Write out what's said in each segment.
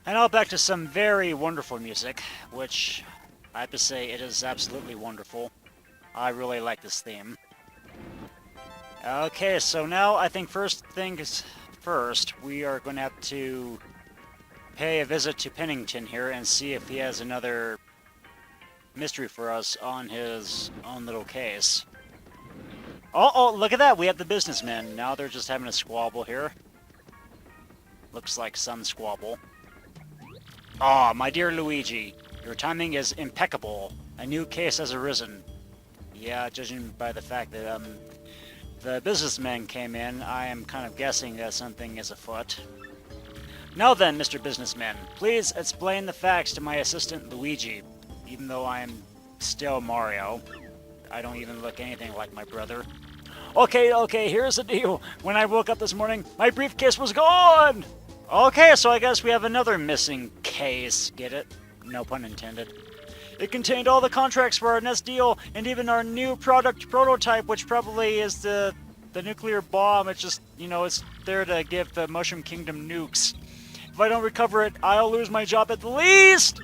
And now back to some very wonderful music, which I have to say it is absolutely wonderful. I really like this theme. Okay, so now I think first things first, we are going to have to pay a visit to Pennington here and see if he has another mystery for us on his own little case. Oh, look at that! We have the businessmen. Now they're just having a squabble here. Looks like some squabble. Ah, my dear Luigi, your timing is impeccable. A new case has arisen. Yeah, judging by the fact that the businessmen came in, I am kind of guessing that something is afoot. Now then, Mr. Businessman, please explain the facts to my assistant Luigi. Even though I am still Mario, I don't even look anything like my brother. Okay, here's the deal. When I woke up this morning, my briefcase was gone! Okay, so I guess we have another missing case. Get it? No pun intended. It contained all the contracts for our next deal, and even our new product prototype, which probably is the nuclear bomb. It's just, it's there to give the Mushroom Kingdom nukes. If I don't recover it, I'll lose my job at the least!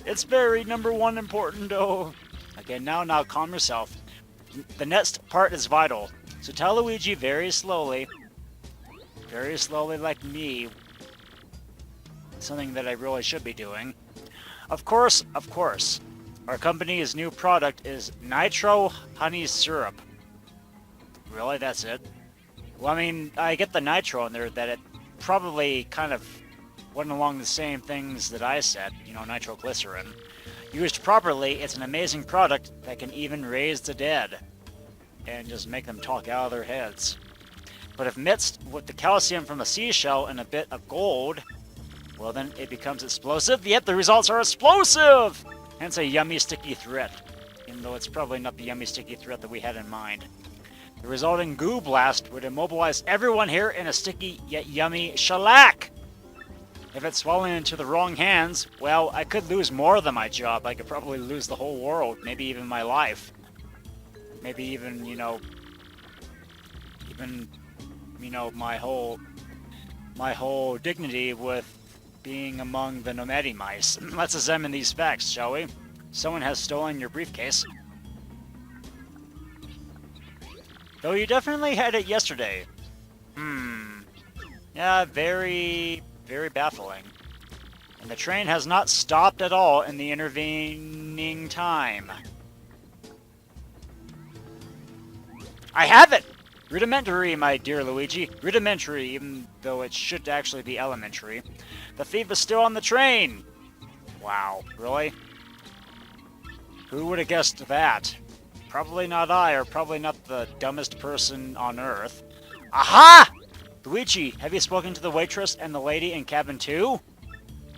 It's very number one important, though. Okay, now calm yourself. The next part is vital. So tell Luigi very slowly like me, something that I really should be doing. Of course, our company's new product is Nitro Honey Syrup. Really, that's it? Well, I mean, I get the nitro in there, that it probably kind of went along the same things that I said, nitroglycerin. Used properly, it's an amazing product that can even raise the dead and just make them talk out of their heads. But if mixed with the calcium from a seashell and a bit of gold, well then it becomes explosive. Yet the results are explosive! Hence a yummy sticky threat, even though it's probably not the yummy sticky threat that we had in mind. The resulting goo blast would immobilize everyone here in a sticky yet yummy shellac! If it's fallen into the wrong hands, well, I could lose more than my job. I could probably lose the whole world, maybe even my life. Maybe even, my whole dignity with being among the nomadi mice. Let's examine these facts, shall we? Someone has stolen your briefcase. Though you definitely had it yesterday. Yeah, very baffling. And the train has not stopped at all in the intervening time. I have it! Rudimentary, my dear Luigi. Rudimentary, even though it should actually be elementary. The thief is still on the train! Wow, really? Who would have guessed that? Probably not I, or probably not the dumbest person on Earth. Aha! Luigi, have you spoken to the waitress and the lady in cabin 2?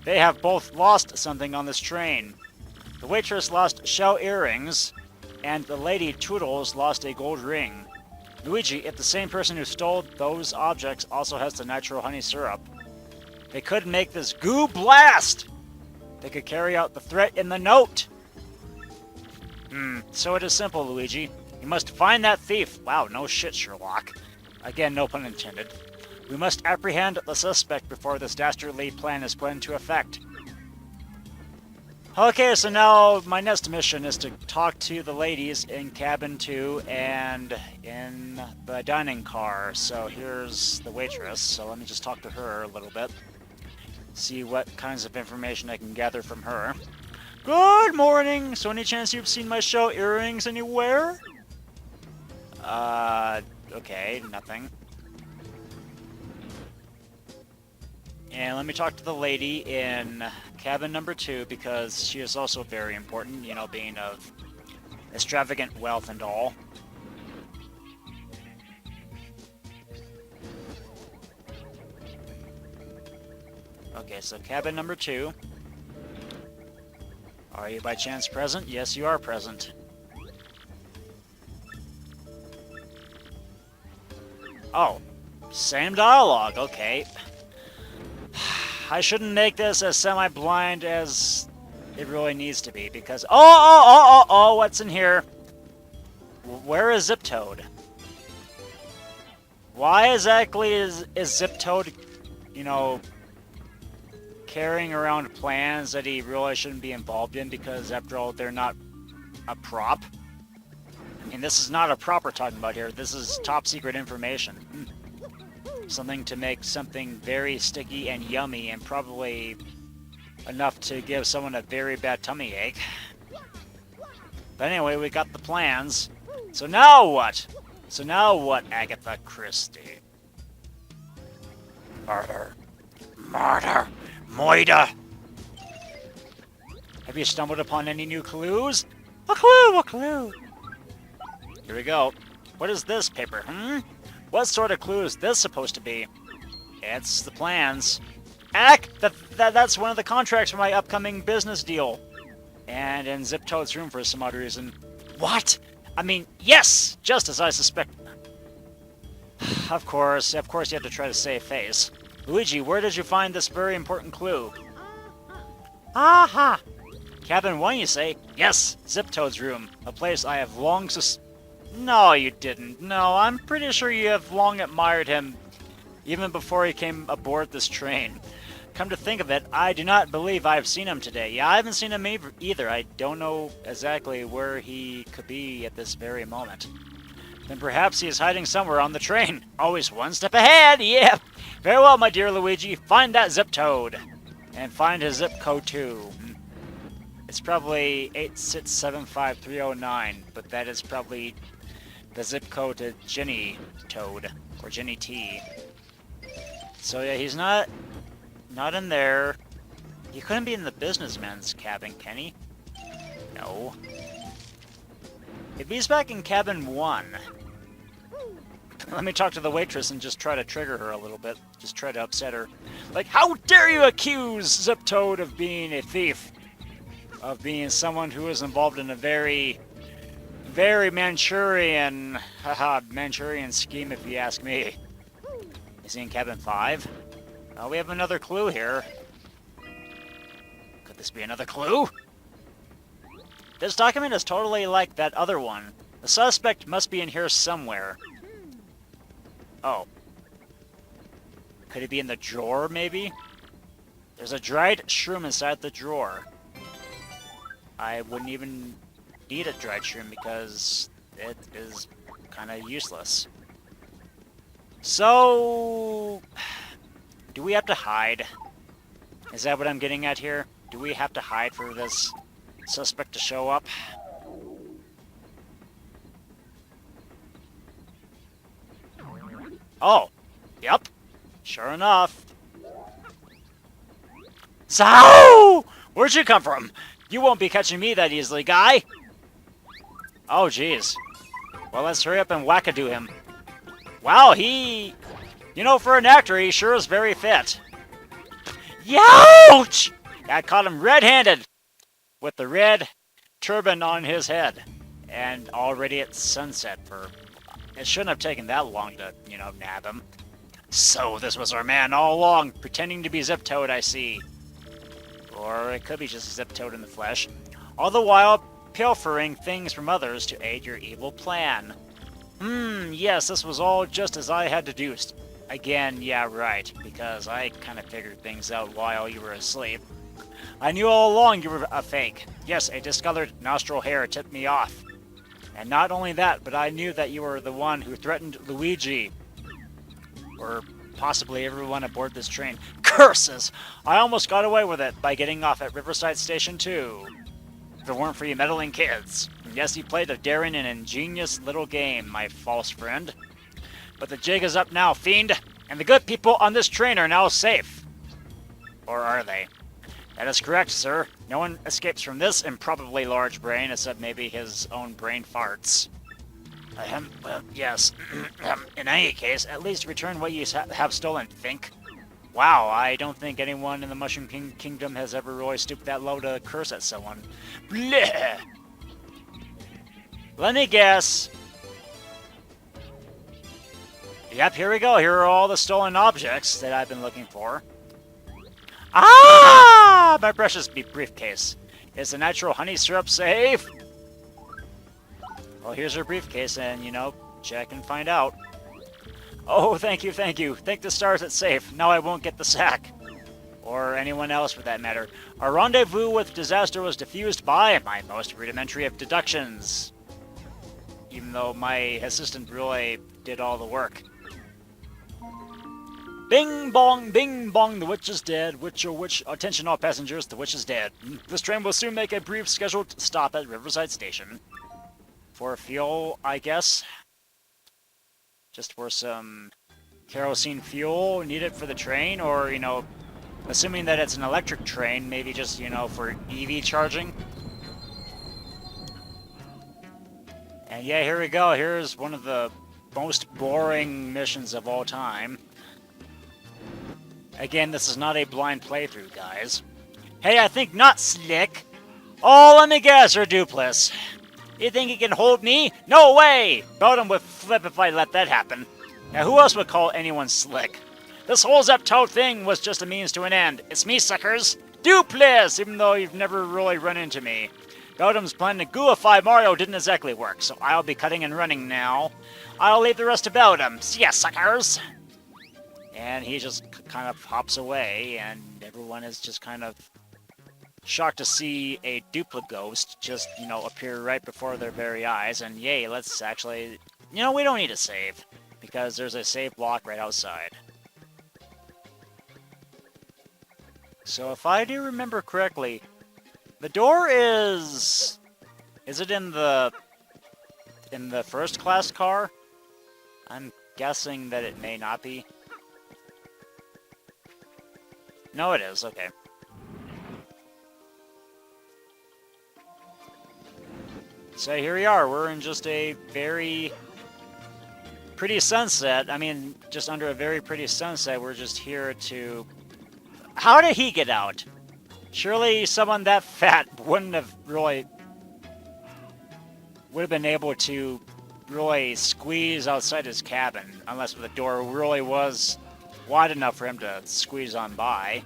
They have both lost something on this train. The waitress lost shell earrings, and the lady Toodles lost a gold ring. Luigi, if the same person who stole those objects also has the nitro honey syrup, they could make this goo blast! They could carry out the threat in the note! So it is simple, Luigi. You must find that thief. Wow, no shit, Sherlock. Again, no pun intended. We must apprehend the suspect before this dastardly plan is put into effect. Okay, so now my next mission is to talk to the ladies in cabin 2 and in the dining car. So here's the waitress, so let me just talk to her a little bit. See what kinds of information I can gather from her. Good morning! So any chance you've seen my shell earrings anywhere? Okay, nothing. And let me talk to the lady in cabin number 2, because she is also very important, being of extravagant wealth and all. Okay, so cabin number 2. Are you by chance present? Yes, you are present. Oh, same dialogue, okay. I shouldn't make this as semi-blind as it really needs to be, because... Oh, what's in here? Where is Zip-Toad? Why exactly is Zip-Toad, carrying around plans that he really shouldn't be involved in because, after all, they're not a prop. I mean, this is not a prop we're talking about here. This is top secret information. Something to make something very sticky and yummy and probably enough to give someone a very bad tummy ache. But anyway, we got the plans. So now what? So now what, Agatha Christie? Murder. Murder. Moida. Have you stumbled upon any new clues? A clue, a clue. Here we go. What is this paper, What sort of clue is this supposed to be? It's the plans. That's one of the contracts for my upcoming business deal. And in Zip Toad's room for some odd reason. What? I mean, yes! Just as I suspected. Of course you have to try to save face. Luigi, where did you find this very important clue? Aha! Cabin 1, you say? Yes, Zip Toad's room. A place I have long No, you didn't. No, I'm pretty sure you have long admired him, even before he came aboard this train. Come to think of it, I do not believe I've seen him today. Yeah, I haven't seen him either. I don't know exactly where he could be at this very moment. Then perhaps he is hiding somewhere on the train. Always one step ahead, yeah. Very well, my dear Luigi. Find that Zip Toad. And find his zip code, too. It's probably 8675309, but that is probably the zip code to Jenny Toad, or Jenny T. So yeah, he's not in there. He couldn't be in the businessman's cabin, can he? No. If he's back in cabin 1, let me talk to the waitress and just try to trigger her a little bit. Just try to upset her. Like, how dare you accuse Zip Toad of being a thief? Of being someone who is involved in a very Manchurian scheme, if you ask me. Is he in cabin 5? Oh, we have another clue here. Could this be another clue? This document is totally like that other one. The suspect must be in here somewhere. Oh. Could he be in the drawer, maybe? There's a dried shroom inside the drawer. I wouldn't even need a dried shroom because it is kind of useless. So, do we have to hide? Is that what I'm getting at here? Do we have to hide for this suspect to show up? Oh, yep. Sure enough. So, where'd you come from? You won't be catching me that easily, guy. Oh, jeez. Well, let's hurry up and wackadoo him. Wow, you know, for an actor, he sure is very fit. Youch! I caught him red-handed with the red turban on his head. And already it's sunset it shouldn't have taken that long to, nab him. So this was our man all along, pretending to be Zip Toad, I see. Or it could be just Zip Toad in the flesh. All the while pilfering things from others to aid your evil plan. Yes, this was all just as I had deduced. Again, yeah, right, because I kind of figured things out while you were asleep. I knew all along you were a fake. Yes, a discolored nostril hair tipped me off. And not only that, but I knew that you were the one who threatened Luigi. Or possibly everyone aboard this train. Curses! I almost got away with it by getting off at Riverside Station, too. If it weren't for you meddling kids. Yes, you played a daring and ingenious little game, my false friend. But the jig is up now, fiend, and the good people on this train are now safe. Or are they? That is correct, sir. No one escapes from this improbably large brain, except maybe his own brain farts. Well, yes. In any case, at least return what you have stolen, Fink. Wow, I don't think anyone in the Mushroom Kingdom has ever really stooped that low to curse at someone. Bleh! Let me guess. Yep, here we go. Here are all the stolen objects that I've been looking for. Ah! My precious briefcase. Is the natural honey syrup safe? Well, here's your briefcase, and, check and find out. Oh, thank you, thank you. Thank the stars it's safe. Now I won't get the sack. or anyone else for that matter. Our rendezvous with disaster was diffused by my most rudimentary of deductions, even though my assistant really did all the work. Bing bong, the witch is dead. Witch, oh witch, attention all passengers, the witch is dead. This train will soon make a brief scheduled stop at Riverside Station. For fuel, I guess. Just for some kerosene fuel needed for the train, or, you know, assuming that it's an electric train, maybe just, you know, for EV charging. And yeah, here we go. Here's one of the most boring missions of all time. Again, this is not a blind playthrough, guys. Hey, I think not, Slick. Oh, let me guess, you're Dupless. You think you can hold me? No way! Belden would flip if I let that happen. Now, who else would call anyone Slick? This whole Zepto thing was just a means to an end. It's me, suckers. Dupless, even though you've never really run into me. Beldum's plan to gooify Mario didn't exactly work, so I'll be cutting and running now. I'll leave the rest to Beldum. See ya, suckers! And he just kind of hops away, and everyone is just kind of shocked to see a duplicate ghost just, you know, appear right before their very eyes. And yay, let's actually... You know, we don't need to save, because there's a save block right outside. So if I do remember correctly, the door is... Is it in the first class car? I'm guessing that it may not be. No, it is. Okay. So here we are. We're in just a very pretty sunset. I mean, just under a very pretty sunset. We're just here to... How did he get out? Surely someone that fat wouldn't have really... would have been able to really squeeze outside his cabin, unless the door really was wide enough for him to squeeze on by.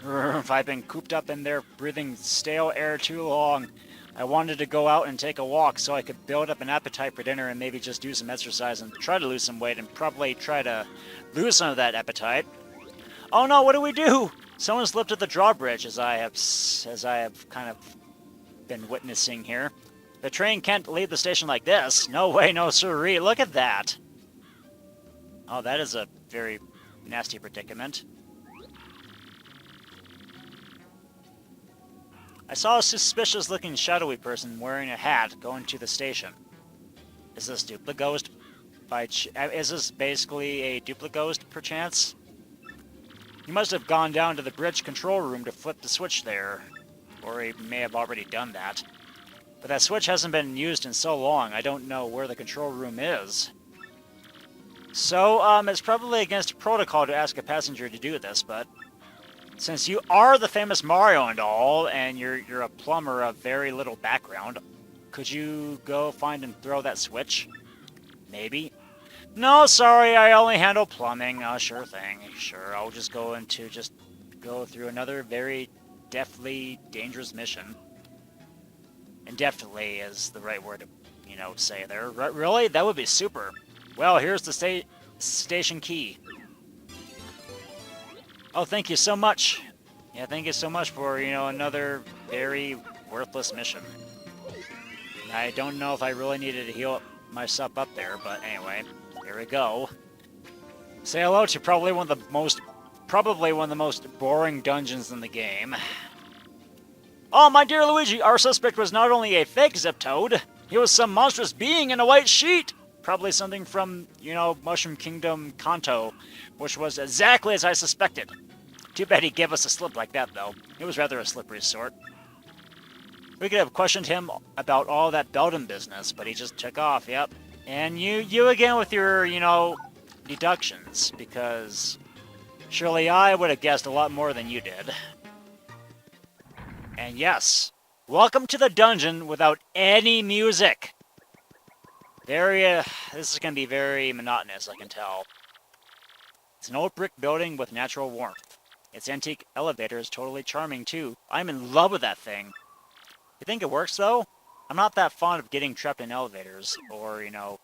If I've been cooped up in there breathing stale air too long, I wanted to go out and take a walk so I could build up an appetite for dinner and maybe just do some exercise and try to lose some weight and probably try to lose some of that appetite. Oh no, what do we do? Someone's lifted the drawbridge, as I have kind of been witnessing here. The train can't leave the station like this. No way, no siree. Look at that. Oh, that is a very nasty predicament. I saw a suspicious-looking shadowy person wearing a hat going to the station. Is this duplicate ghost? Is this basically a duplicate ghost, perchance? He must have gone down to the bridge control room to flip the switch there. Or he may have already done that. But that switch hasn't been used in so long, I don't know where the control room is. So, it's probably against protocol to ask a passenger to do this, but... Since you are the famous Mario and all, and you're a plumber of very little background, could you go find and throw that switch? Maybe? No, sorry, I only handle plumbing. Sure thing. Sure, I'll just go through another very deftly dangerous mission. And definitely is the right word to, you know, say there. Really? That would be super. Well, here's the station key. Oh, thank you so much. Yeah, thank you so much for, you know, another very worthless mission. I don't know if I really needed to heal myself up there, but anyway, here we go. Say hello to probably one of the most boring dungeons in the game. Oh, my dear Luigi, our suspect was not only a fake Zeptoad, he was some monstrous being in a white sheet! Probably something from, you know, Mushroom Kingdom Kanto, which was exactly as I suspected. Too bad he gave us a slip like that, though. It was rather a slippery sort. We could have questioned him about all that Beldum business, but he just took off, yep. And you again with your, you know, deductions, because surely I would have guessed a lot more than you did. And yes, welcome to the dungeon without any music. This is going to be very monotonous, I can tell. It's an old brick building with natural warmth. Its antique elevator is totally charming, too. I'm in love with that thing. You think it works, though? I'm not that fond of getting trapped in elevators, or, you know...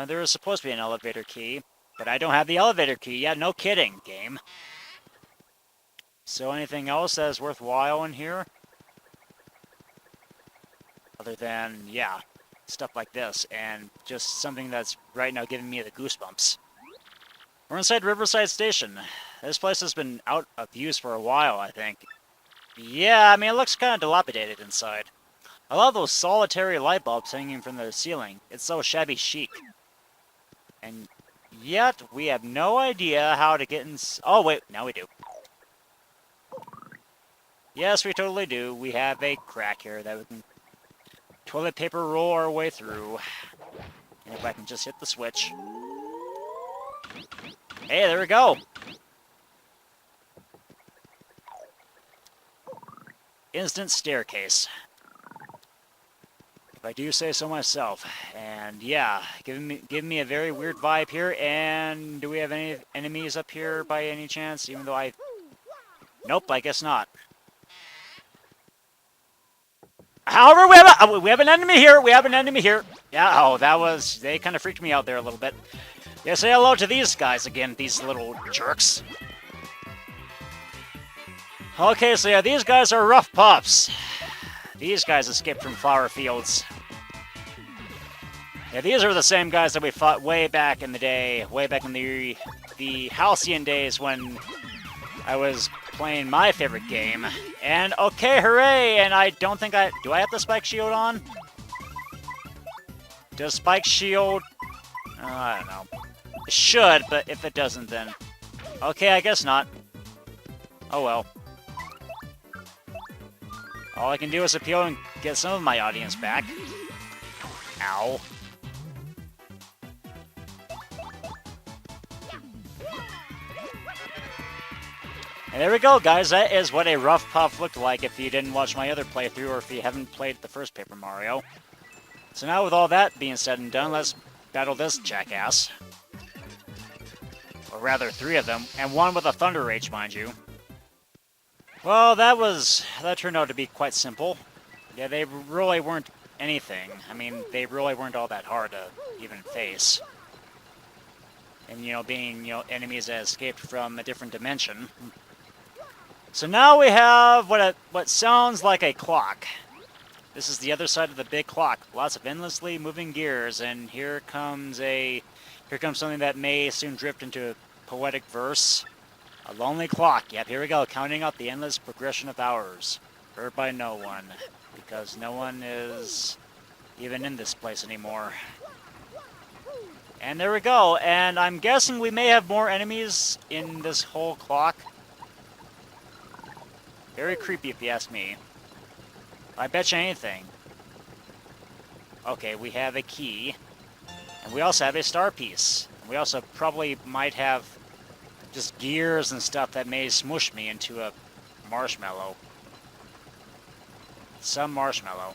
there is supposed to be an elevator key. But I don't have the elevator key. Yeah, no kidding, game. So anything else that is worthwhile in here? Other than, yeah, stuff like this. And just something that's right now giving me the goosebumps. We're inside Riverside Station. This place has been out of use for a while, I think. Yeah, I mean, it looks kind of dilapidated inside. I love those solitary light bulbs hanging from the ceiling. It's so shabby chic. And yet, we have no idea how to get in... Oh, wait, now we do. Yes, we totally do. We have a crack here that we can toilet paper roll our way through. And if I can just hit the switch. Hey, there we go. Instant staircase. If I do say so myself. And yeah, give me a very weird vibe here. And do we have any enemies up here by any chance? Even though I... Nope, I guess not. However, we have an enemy here. We have an enemy here. Yeah, oh, that was... They kind of freaked me out there a little bit. Yeah, say hello to these guys again, these little jerks. Okay, so yeah, these guys are rough pups. These guys escaped from flower fields. Yeah, these are the same guys that we fought way back in the day, way back in the halcyon days when I was playing my favorite game. And okay, hooray! And I don't think do I have the spike shield on? Does spike shield... I don't know. It should, but if it doesn't, then... Okay, I guess not. Oh well. All I can do is appeal and get some of my audience back. Ow. And there we go, guys. That is what a rough puff looked like if you didn't watch my other playthrough or if you haven't played the first Paper Mario. So now with all that being said and done, let's battle this jackass. Or rather, 3 of them, and one with a Thunder Rage, mind you. Well, that turned out to be quite simple. Yeah, they really weren't anything. I mean, they really weren't all that hard to even face. And, you know, being, you know, enemies that escaped from a different dimension. So now we have what sounds like a clock. This is the other side of the big clock. Lots of endlessly moving gears, and here comes something that may soon drift into a poetic verse. A lonely clock. Yep, here we go, counting out the endless progression of hours. Heard by no one, because no one is even in this place anymore. And there we go, and I'm guessing we may have more enemies in this whole clock. Very creepy if you ask me. I bet you anything. Okay, we have a key. And we also have a star piece. And we also probably might have just gears and stuff that may smush me into a marshmallow. Some marshmallow.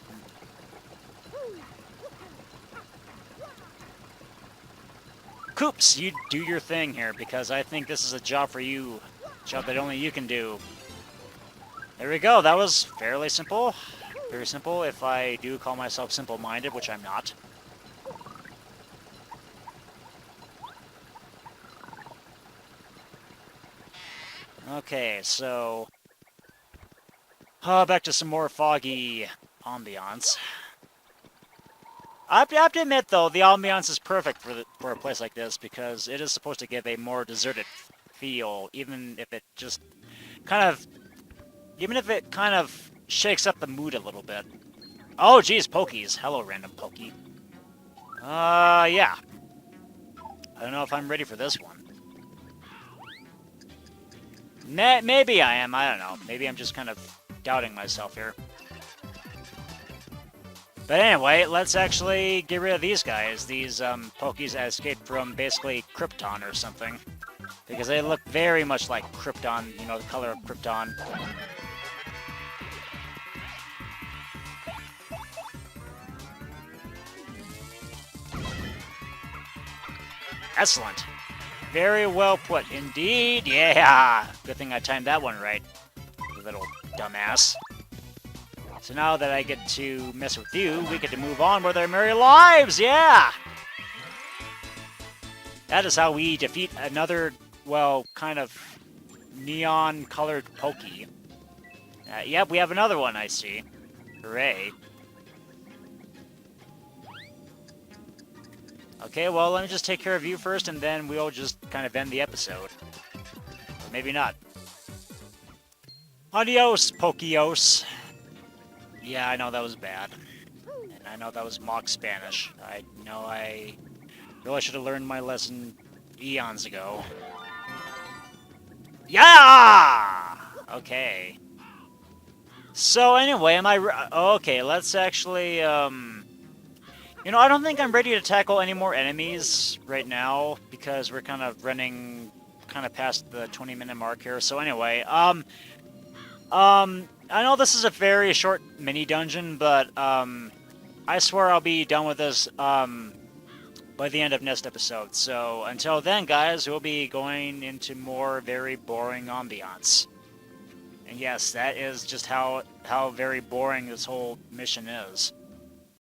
Coops, you do your thing here, because I think this is a job for you. A job that only you can do. There we go, that was fairly simple. Very simple, if I do call myself simple-minded, which I'm not. Okay, so... back to some more foggy ambiance. I have to admit, though, the ambiance is perfect for a place like this, because it is supposed to give a more deserted feel, even if it just kind of shakes up the mood a little bit. Oh, geez, Pokies. Hello, random Pokey. Yeah. I don't know if I'm ready for this one. Maybe I am, I don't know. Maybe I'm just kind of doubting myself here. But anyway, let's actually get rid of these guys. These Pokies that escaped from basically Krypton or something. Because they look very much like Krypton, you know, the color of Krypton. Excellent. Very well put indeed. Yeah. Good thing I timed that one right. You little dumbass. So now that I get to mess with you, we get to move on with our merry lives. Yeah. That is how we defeat another, well, kind of neon-colored Pokey. Yep, we have another one, I see. Hooray. Okay, well, let me just take care of you first, and then we'll just kind of end the episode. Or maybe not. Adios, Pokios. Yeah, I know that was bad. And I know that was mock Spanish. I know I really should have learned my lesson eons ago. Yeah! Okay. So anyway, okay, let's actually, You know, I don't think I'm ready to tackle any more enemies right now, because we're kind of running kind of past the 20-minute mark here. So anyway, I know this is a very short mini-dungeon, but, I swear I'll be done with this, by the end of next episode. So until then, guys, we'll be going into more very boring ambiance. And yes, that is just how very boring this whole mission is.